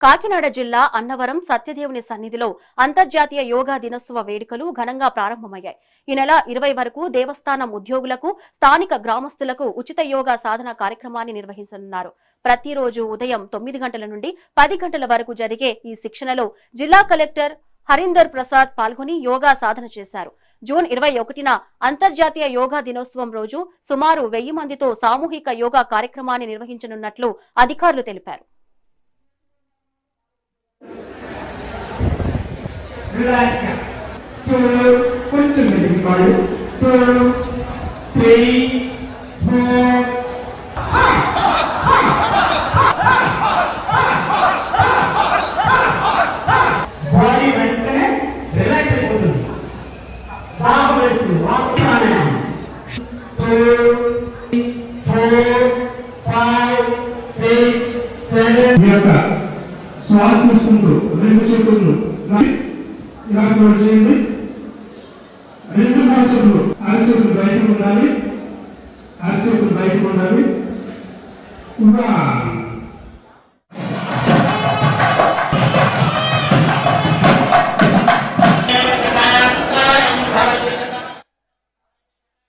కాకినాడ జిల్లా అన్నవరం సత్యదేవుని సన్నిధిలో అంతర్జాతీయ యోగా దినోత్సవ వేడుకలు ఘనంగా ప్రారంభమయ్యాయి. ఈ నెల 20 వరకు దేవస్థానం ఉద్యోగులకు, స్థానిక గ్రామస్తులకు ఉచిత యోగా సాధన కార్యక్రమాన్ని నిర్వహించనున్నారు. ప్రతిరోజు ఉదయం 9 గంటల నుండి 10 గంటల వరకు జరిగే ఈ శిక్షణలో జిల్లా కలెక్టర్ హరీందర్ ప్రసాద్ పాల్గొని యోగా సాధన చేశారు. జూన్ 21న అంతర్జాతీయ యోగా దినోత్సవం రోజు సుమారు 1000 మందితో సామూహిక యోగా కార్యక్రమాన్ని నిర్వహించనున్నట్లు అధికారులు తెలిపారు. Relaxa. 2, కొంచెం మెదిపాడు. 2, 3, 4. బాడీ వెంటనే రిలాక్స్ అయిపోతుంది. దాహం వేస్తుంది. 2, 4, 5, 6, 7. మీ యొక్క శ్వాస తీసుకుంటూ 2 చేతులు ఇలా చేయండి. 2 మోచేతులు అరచేతులు బయటకు ఉండాలి. ఇంకా